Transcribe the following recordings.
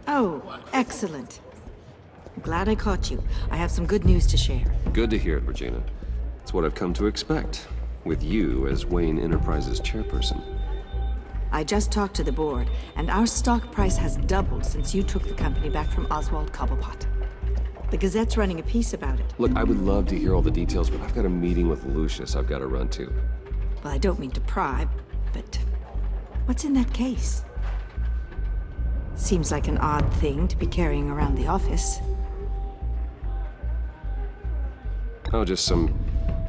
Oh, excellent. I'm glad I caught you. I have some good news to share. Good to hear it, Regina. It's what I've come to expect, with you as Wayne Enterprises chairperson. I just talked to the board, and our stock price has doubled since you took the company back from Oswald Cobblepot. The Gazette's running a piece about it. Look, I would love to hear all the details, but I've got a meeting with Lucius I've got to run to. Well, I don't mean to pry, but what's in that case? Seems like an odd thing to be carrying around the office. Oh, just some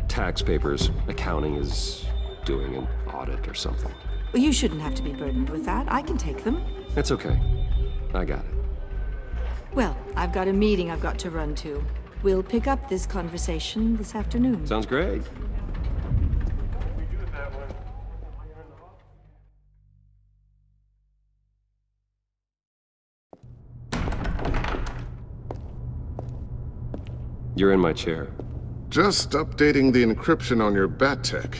tax papers. Accounting is doing an audit or something. Well, you shouldn't have to be burdened with that. I can take them. It's okay. I got it. Well, I've got a meeting I've got to run to. We'll pick up this conversation this afternoon. Sounds great. You're in my chair. Just updating the encryption on your bat tech.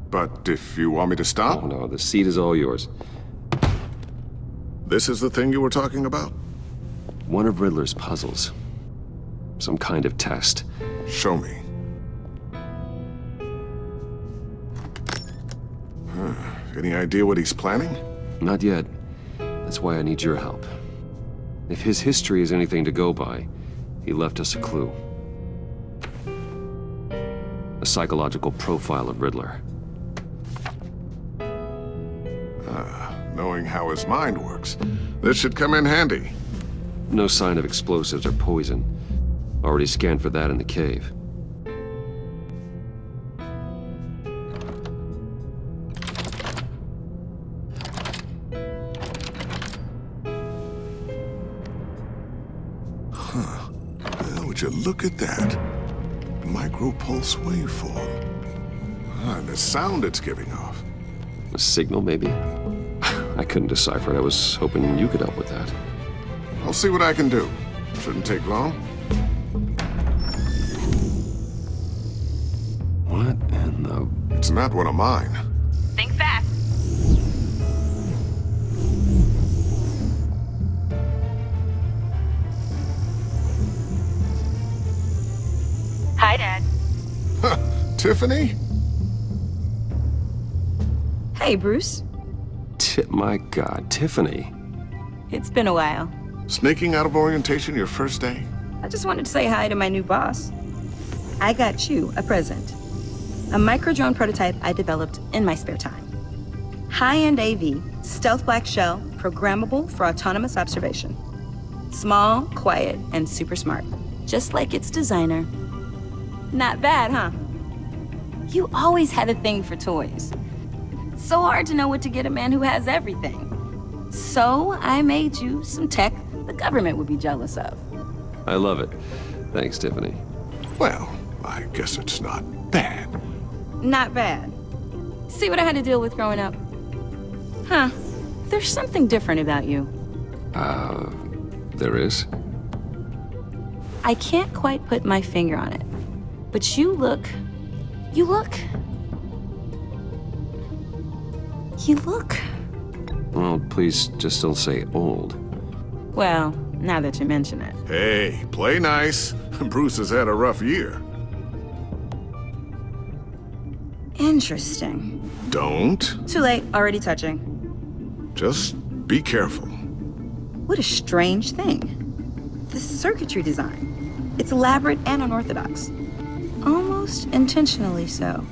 But if you want me to stop? Oh no, the seat is all yours. This is the thing you were talking about? One of Riddler's puzzles. Some kind of test. Show me. Any idea what he's planning? Not yet. That's why I need your help. If his history is anything to go by, he left us a clue. A psychological profile of Riddler. Knowing how his mind works, this should come in handy. No sign of explosives or poison. Already scanned for that in the cave. Well, would you look at that? Micropulse waveform. And the sound it's giving off. A signal, maybe? I couldn't decipher it. I was hoping you could help with that. I'll see what I can do. Shouldn't take long. What in the... It's not one of mine. Think fast. Hi, Dad. Tiffany? Hey, Bruce. My God, Tiffany. It's been a while. Sneaking out of orientation your first day? I just wanted to say hi to my new boss. I got you a present. A micro-drone prototype I developed in my spare time. High-end AV, stealth black shell, programmable for autonomous observation. Small, quiet, and super smart. Just like its designer. Not bad, huh? You always had a thing for toys. It's so hard to know what to get a man who has everything. So I made you some tech the government would be jealous of. I love it. Thanks, Tiffany. Well, I guess it's not bad. Not bad. See what I had to deal with growing up? Huh. There's something different about you. There is? I can't quite put my finger on it. But you look... Well, please just don't say old. Well, now that you mention it. Hey, play nice. Bruce has had a rough year. Interesting. Don't. Too late, already touching. Just be careful. What a strange thing. The circuitry design. It's elaborate and unorthodox. Almost intentionally so.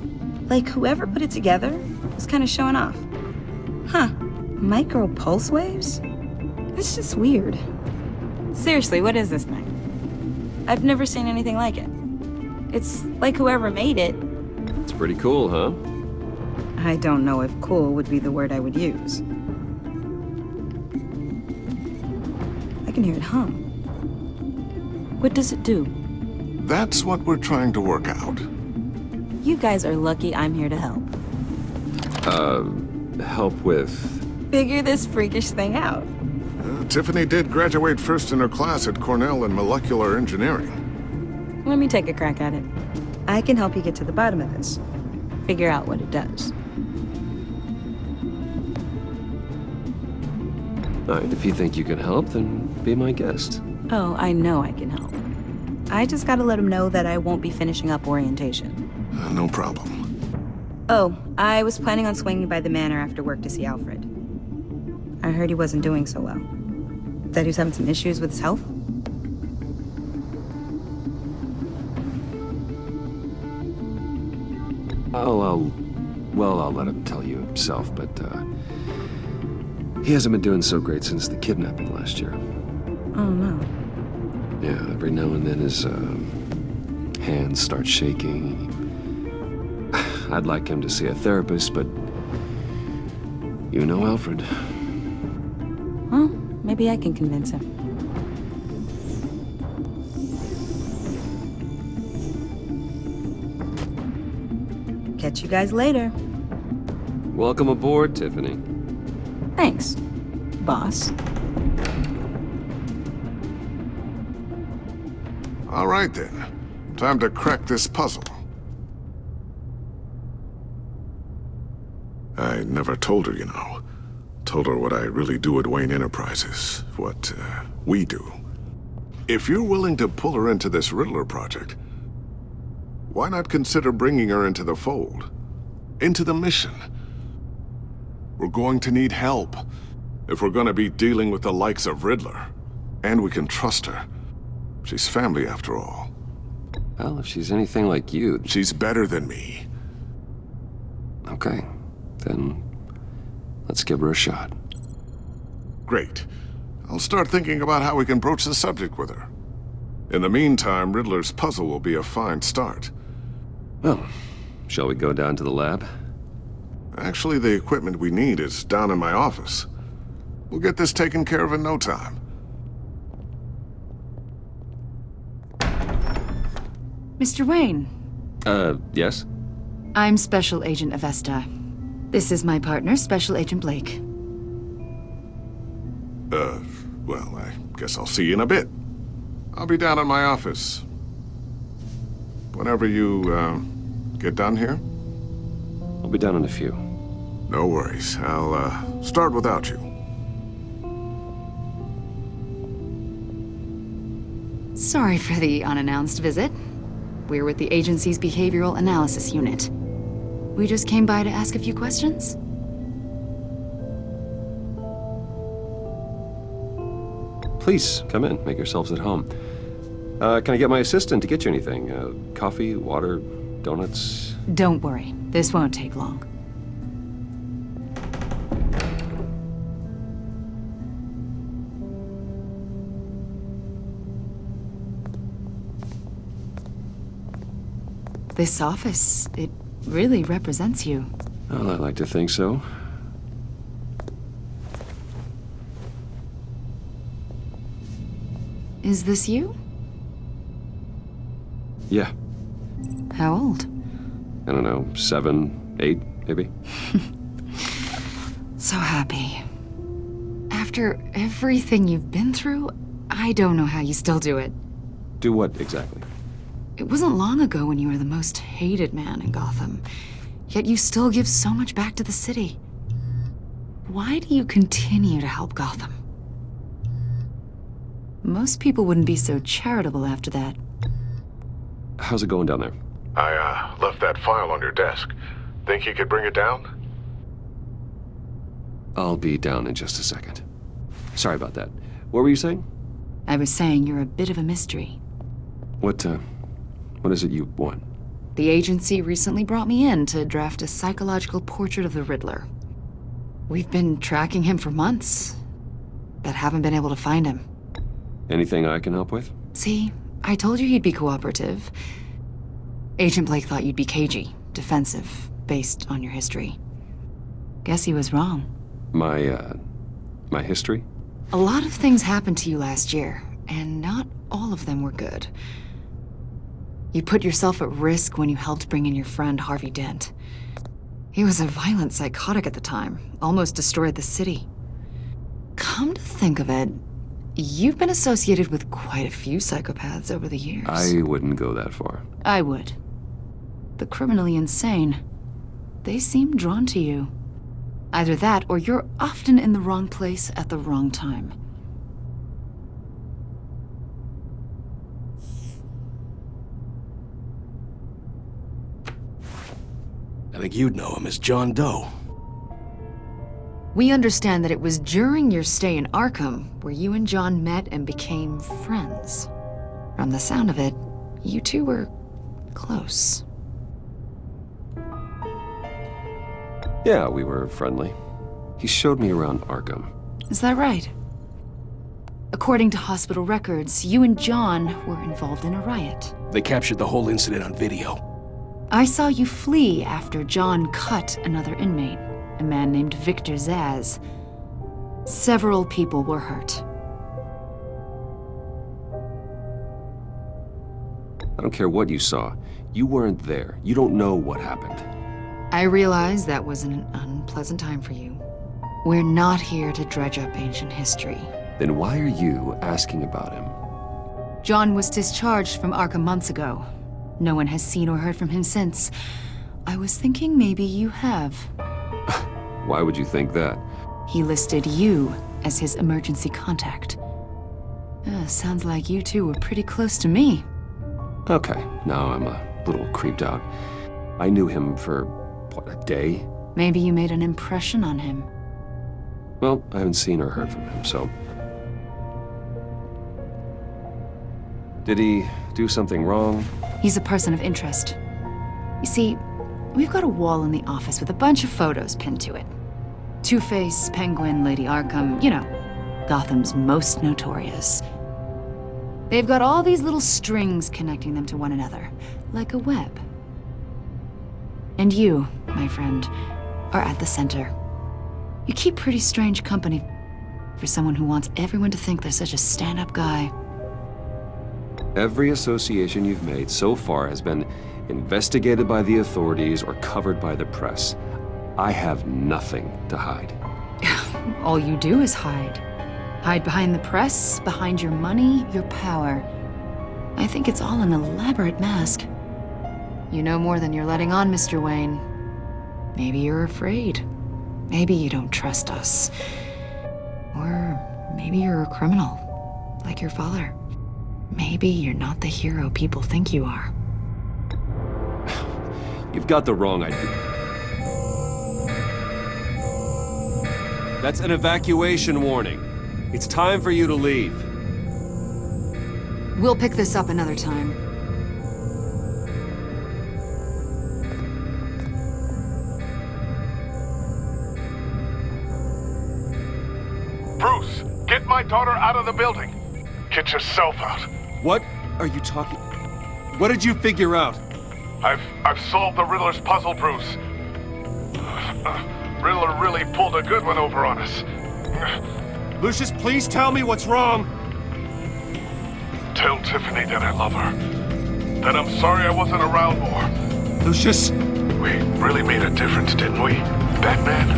Like whoever put it together was kind of showing off. Huh. Micro pulse waves? It's just weird. Seriously, what is this thing? I've never seen anything like it. It's like whoever made it. It's pretty cool, huh? I don't know if cool would be the word I would use. I can hear it hum. What does it do? That's what we're trying to work out. You guys are lucky I'm here to help. Help with... Figure this freakish thing out. Tiffany did graduate first in her class at Cornell in molecular engineering. Let me take a crack at it. I can help you get to the bottom of this. Figure out what it does. Alright, if you think you can help, then be my guest. Oh, I know I can help. I just gotta let him know that I won't be finishing up orientation. No problem. Oh, I was planning on swinging by the manor after work to see Alfred. I heard he wasn't doing so well. That he was having some issues with his health? I'll let him tell you himself, but, he hasn't been doing so great since the kidnapping last year. Oh, no. Yeah, every now and then his, hands start shaking. I'd like him to see a therapist, but you know Alfred. Well, maybe I can convince him. Catch you guys later. Welcome aboard, Tiffany. Thanks, boss. All right then. Time to crack this puzzle. I never told her, you know. Told her what I really do at Wayne Enterprises. What, we do. If you're willing to pull her into this Riddler project, why not consider bringing her into the fold? Into the mission? We're going to need help if we're going to be dealing with the likes of Riddler. And we can trust her. She's family after all. Well, if she's anything like you... She's better than me. Okay, then let's give her a shot. Great. I'll start thinking about how we can broach the subject with her. In the meantime, Riddler's puzzle will be a fine start. Well, shall we go down to the lab? Actually, the equipment we need is down in my office. We'll get this taken care of in no time. Mr. Wayne, Yes? I'm Special Agent Avesta. This is my partner, Special Agent Blake. Well, I guess I'll see you in a bit. I'll be down in my office. Whenever you, get done here? I'll be down in a few. No worries. I'll, start without you. Sorry for the unannounced visit. We're with the agency's Behavioral Analysis Unit. We just came by to ask a few questions. Please, come in. Make yourselves at home. Can I get my assistant to get you anything? Coffee, water, donuts? Don't worry, this won't take long. This office, it really represents you. Well, I like to think so. Is this you? Yeah. How old? I don't know, 7, 8, maybe? So happy. After everything you've been through, I don't know how you still do it. Do what, exactly? It wasn't long ago when you were the most hated man in Gotham, yet you still give so much back to the city. Why do you continue to help Gotham? Most people wouldn't be so charitable after that. How's it going down there? I, left that file on your desk. Think you could bring it down? I'll be down in just a second. Sorry about that. What were you saying? I was saying you're a bit of a mystery. What is it you want? The agency recently brought me in to draft a psychological portrait of the Riddler. We've been tracking him for months, but haven't been able to find him. Anything I can help with? See, I told you he'd be cooperative. Agent Blake thought you'd be cagey, defensive, based on your history. Guess he was wrong. My history? A lot of things happened to you last year, and not all of them were good. You put yourself at risk when you helped bring in your friend Harvey Dent. He was a violent psychotic at the time, almost destroyed the city. Come to think of it, you've been associated with quite a few psychopaths over the years. I wouldn't go that far. I would. The criminally insane, they seem drawn to you. Either that, or you're often in the wrong place at the wrong time. I think you'd know him as John Doe. We understand that it was during your stay in Arkham where you and John met and became friends. From the sound of it, you two were close. Yeah, we were friendly. He showed me around Arkham. Is that right? According to hospital records, you and John were involved in a riot. They captured the whole incident on video. I saw you flee after John cut another inmate, a man named Victor Zaz. Several people were hurt. I don't care what you saw. You weren't there. You don't know what happened. I realize that was an unpleasant time for you. We're not here to dredge up ancient history. Then why are you asking about him? John was discharged from Arkham months ago. No one has seen or heard from him since. I was thinking maybe you have. Why would you think that? He listed you as his emergency contact. Sounds like you two were pretty close to me. Okay, now I'm a little creeped out. I knew him for, what, a day? Maybe you made an impression on him. Well, I haven't seen or heard from him, so... Did he do something wrong? He's a person of interest. You see, we've got a wall in the office with a bunch of photos pinned to it. Two-Face, Penguin, Lady Arkham, you know, Gotham's most notorious. They've got all these little strings connecting them to one another, like a web. And you, my friend, are at the center. You keep pretty strange company for someone who wants everyone to think they're such a stand-up guy. Every association you've made so far has been investigated by the authorities or covered by the press. I have nothing to hide. All you do is hide. Hide behind the press, behind your money, your power. I think it's all an elaborate mask. You know more than you're letting on, Mr. Wayne. Maybe you're afraid. Maybe you don't trust us. Or maybe you're a criminal, like your father. Maybe you're not the hero people think you are. You've got the wrong idea. That's an evacuation warning. It's time for you to leave. We'll pick this up another time. Bruce, get my daughter out of the building. Get yourself out. What are you talking... What did you figure out? I've solved the Riddler's puzzle, Bruce. Riddler really pulled a good one over on us. Lucius, please tell me what's wrong. Tell Tiffany that I love her. That I'm sorry I wasn't around more. Lucius! We really made a difference, didn't we, Batman?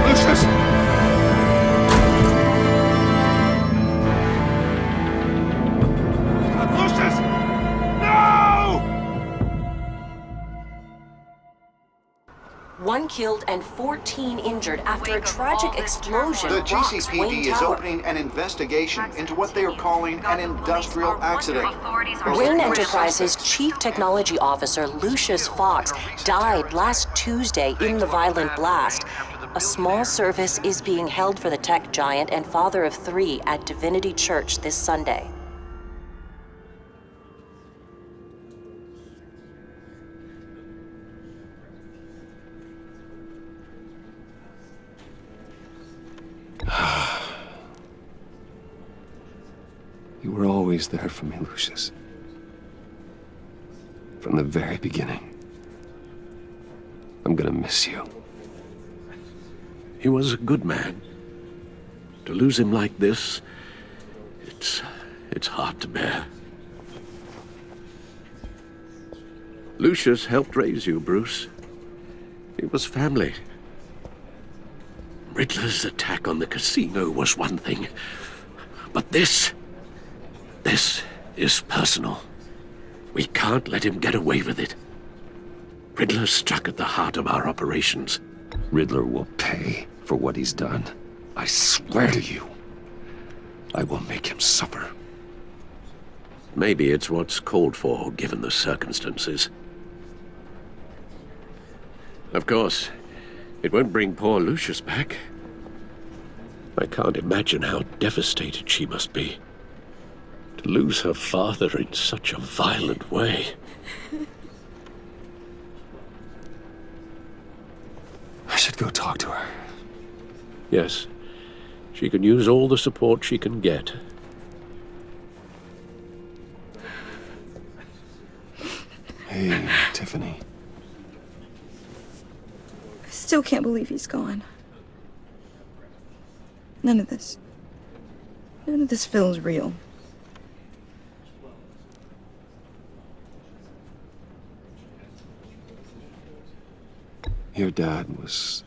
Lucius! Lucius! No! 1 killed and 14 injured after a tragic explosion The rocks GCPD Wayne is Tower. opening an investigation into what they are calling an industrial accident. Wayne Enterprises' Chief Technology Officer Lucius Fox died last Tuesday in the violent blast. A small service is being held for the tech giant and father of 3 at Divinity Church this Sunday. You were always there for me, Lucius. From the very beginning. I'm gonna miss you. He was a good man. To lose him like this, it's hard to bear. Lucius helped raise you, Bruce. It was family. Riddler's attack on the casino was one thing, but this is personal. We can't let him get away with it. Riddler struck at the heart of our operations. Riddler will pay for what he's done. I swear to you, I will make him suffer. Maybe it's what's called for, given the circumstances. Of course, it won't bring poor Lucius back. I can't imagine how devastated she must be. To lose her father in such a violent way. I should go talk to her. Yes, she can use all the support she can get. Hey, Tiffany. I still can't believe he's gone. None of this feels real. Your dad was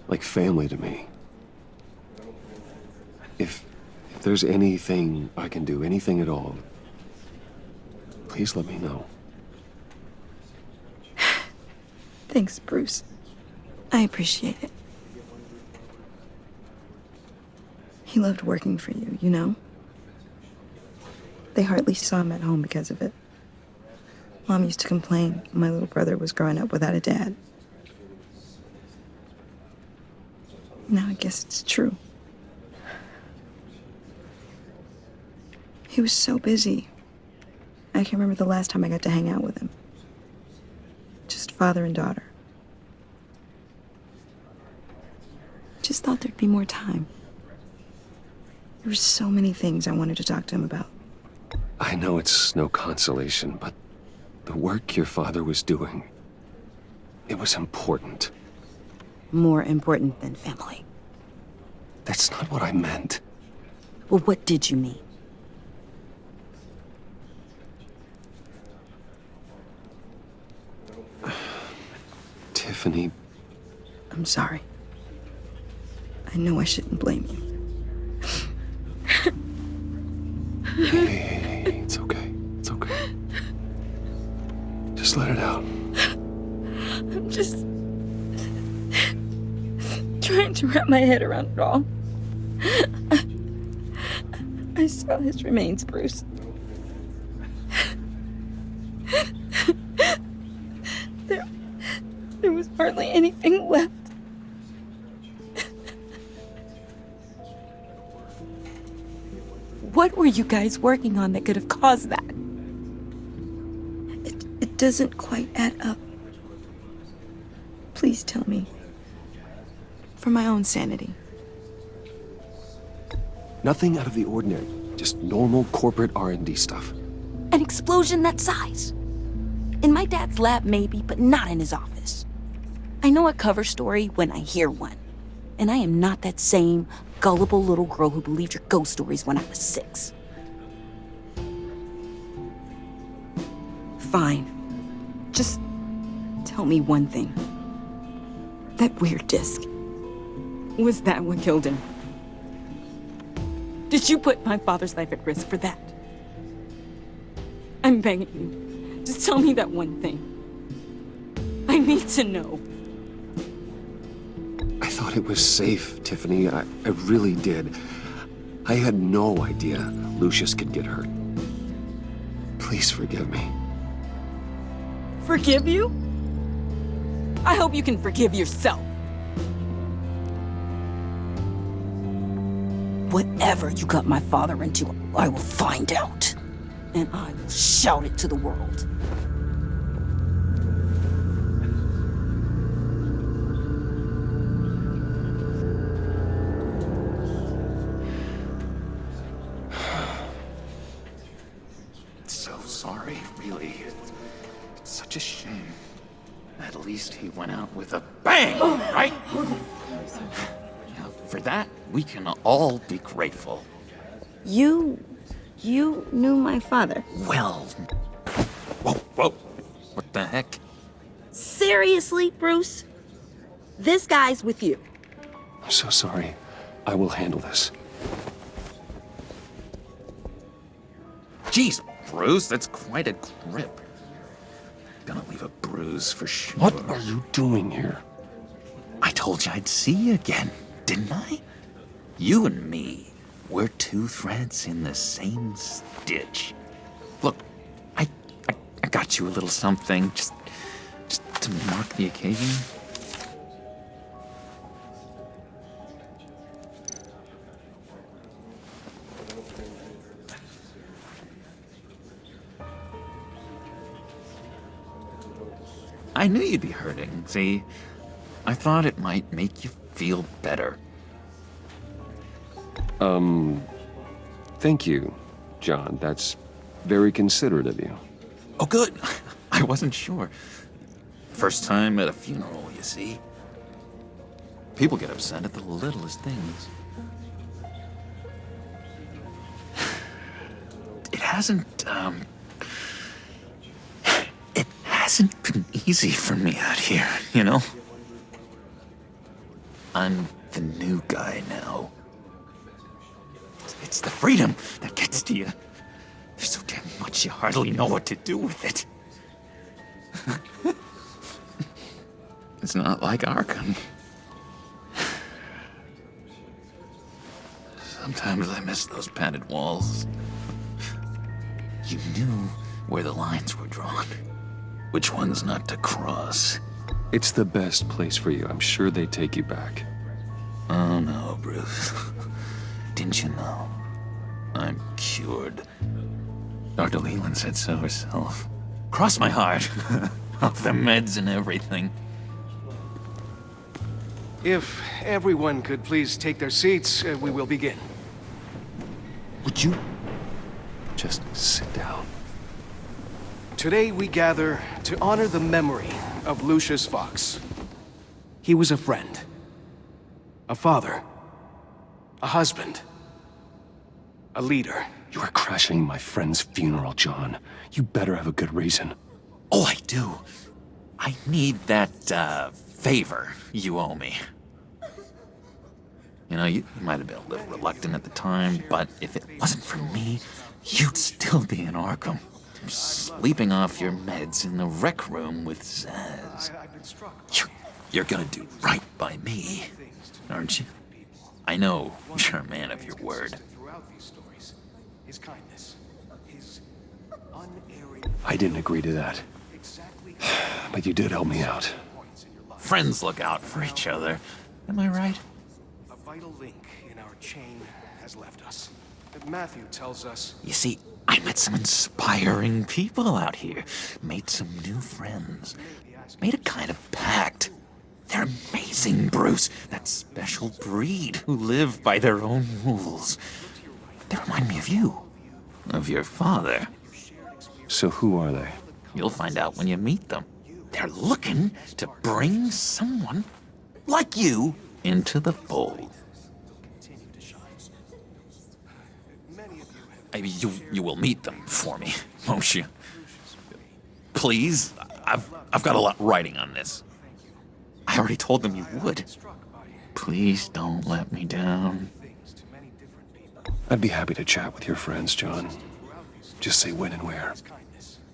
like family to me. If there's anything I can do, anything at all, please let me know. Thanks, Bruce. I appreciate it. He loved working for you, you know? They hardly saw him at home because of it. Mom used to complain my little brother was growing up without a dad. Now I guess it's true. He was so busy. I can't remember the last time I got to hang out with him. Just father and daughter. Just thought there'd be more time. There were so many things I wanted to talk to him about. I know it's no consolation, but the work your father was doing, it was important. More important than family. That's not what I meant. Well, what did you mean? Tiffany, I'm sorry. I know I shouldn't blame you. hey, it's okay. It's okay. Just let it out. I'm just trying to wrap my head around it all. I saw his remains, Bruce. There was hardly anything left. What were you guys working on that could have caused that? It doesn't quite add up. Please tell me. For my own sanity. Nothing out of the ordinary. Just normal corporate R&D stuff. An explosion that size. In my dad's lab, maybe, but not in his office. I know a cover story when I hear one. And I am not that same gullible little girl who believed your ghost stories when I was 6. Fine. Just tell me one thing. That weird disc. Was that what killed him? Did you put my father's life at risk for that? I'm begging you. Just tell me that one thing. I need to know. I thought it was safe, Tiffany. I really did. I had no idea Lucius could get hurt. Please forgive me. Forgive you? I hope you can forgive yourself. Whatever you got my father into, I will find out. And I will shout it to the world. So sorry, really. It's such a shame. At least he went out with a bang, right? Now, for that, we can all be grateful. You knew my father. Well... Whoa. What the heck? Seriously, Bruce? This guy's with you. I'm so sorry. I will handle this. Jeez, Bruce, that's quite a grip. Gonna leave a bruise for sure. What are you doing here? I told you I'd see you again, didn't I? You and me, we're two threads in the same stitch. Look, I got you a little something, just to mark the occasion. I knew you'd be hurting, see? I thought it might make you feel better. Thank you, John. That's very considerate of you. Oh, good. I wasn't sure. First time at a funeral, you see. People get upset at the littlest things. It hasn't been easy for me out here, you know? I'm the new guy now. It's the freedom that gets to you. There's so damn much you hardly know what to do with it. It's not like Arkham. Sometimes I miss those padded walls. You knew where the lines were drawn. Which ones not to cross. It's the best place for you. I'm sure they take you back. Oh no, Bruce. Didn't you know? I'm cured. Dr. Leland said so herself. Cross my heart. Off the meds and everything. If everyone could please take their seats, we will begin. Would you? Just sit down. Today we gather to honor the memory of Lucius Fox. He was a friend, a father, a husband, a leader. You are crashing my friend's funeral, John. You better have a good reason. Oh, I do. I need that, favor you owe me. You know, you might have been a little reluctant at the time, but if it wasn't for me, you'd still be in Arkham. Sleeping off your meds in the rec room with Zaz. You're gonna do right by me, aren't you? I know you're a man of your word. I didn't agree to that. But you did help me out. Friends look out for each other. Am I right? A vital link in our chain has left us. Matthew tells us... You see, I met some inspiring people out here. Made some new friends. Made a kind of pact. They're amazing, Bruce. That special breed who live by their own rules. They remind me of you. Of your father. So who are they? You'll find out when you meet them. They're looking to bring someone like you into the fold. You will meet them for me, won't you? Please? I've got a lot writing on this. I already told them you would. Please don't let me down. I'd be happy to chat with your friends, John. Just say when and where.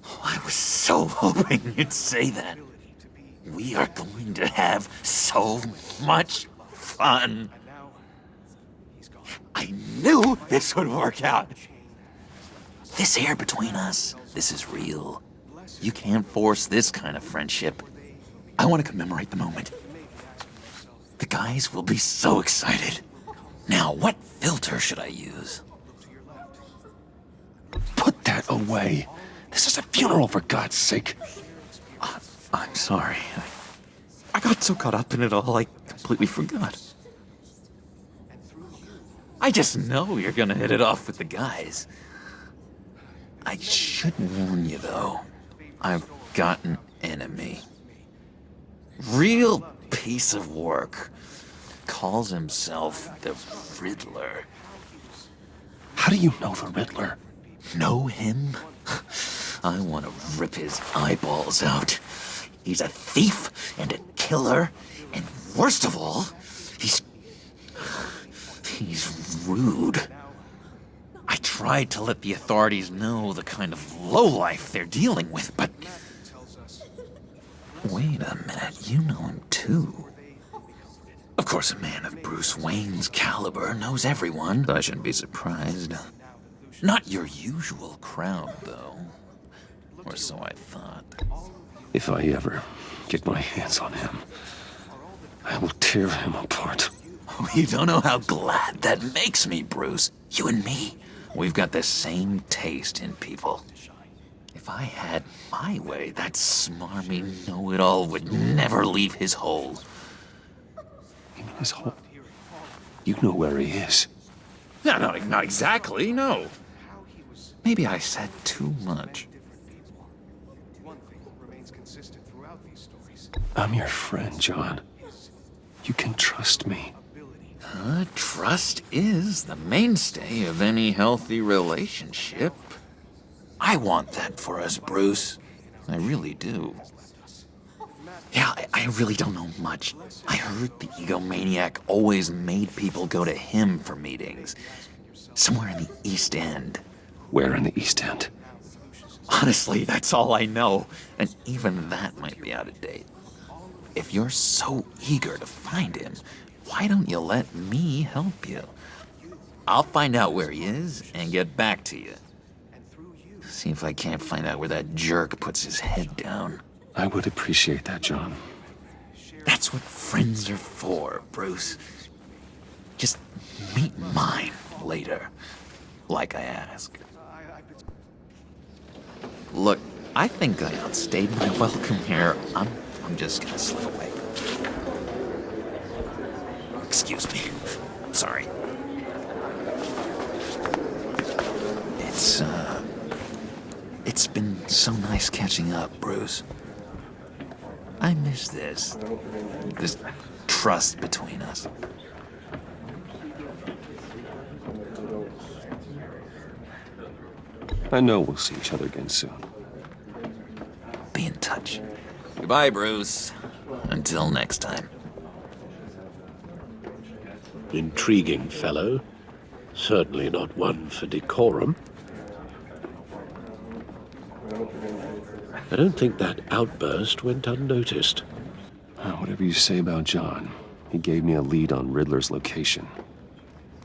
Oh, I was so hoping you'd say that. We are going to have so much fun. I knew this would work out. This air between us, this is real. You can't force this kind of friendship. I want to commemorate the moment. The guys will be so excited. Now, what filter should I use? Put that away. This is a funeral, for God's sake. I'm sorry. I got so caught up in it all, I completely forgot. I just know you're gonna hit it off with the guys. I should warn you, though. I've got an enemy. Real piece of work. Calls himself the Riddler. How do you know the Riddler? Know him? I want to rip his eyeballs out. He's a thief and a killer, and worst of all, he's rude. I tried to let the authorities know the kind of lowlife they're dealing with, but... Wait a minute, you know him too. course, a man of Bruce Wayne's caliber knows everyone. I shouldn't be surprised. Not your usual crowd, though. Or so I thought. If I ever get my hands on him, I will tear him apart. Oh, you don't know how glad that makes me, Bruce. You and me, we've got the same taste in people. If I had my way, that smarmy know-it-all would never leave his hole. You mean his hole? You know where he is. No, not exactly, no. Maybe I said too much. I'm your friend, John. You can trust me. Trust is the mainstay of any healthy relationship. I want that for us, Bruce. I really do. Yeah, I really don't know much. I heard the egomaniac always made people go to him for meetings. Somewhere in the East End. Where in the East End? Honestly, that's all I know. And even that might be out of date. If you're so eager to find him, why don't you let me help you? I'll find out where he is and get back to you. See if I can't find out where that jerk puts his head down. I would appreciate that, John. That's what friends are for, Bruce. Just meet mine later, like I asked. Look, I think I outstayed my welcome here. I'm just gonna slip away. Excuse me. I'm sorry. It's been so nice catching up, Bruce. I miss this trust between us. I know we'll see each other again soon. Be in touch. Goodbye, Bruce. Until next time. Intriguing fellow. Certainly not one for decorum. I don't think that outburst went unnoticed. Whatever you say about John, he gave me a lead on Riddler's location.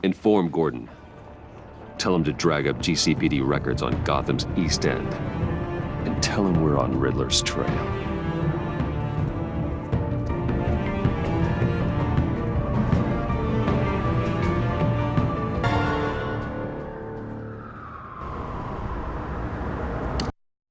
Inform Gordon. Tell him to drag up GCPD records on Gotham's East End. And tell him we're on Riddler's trail.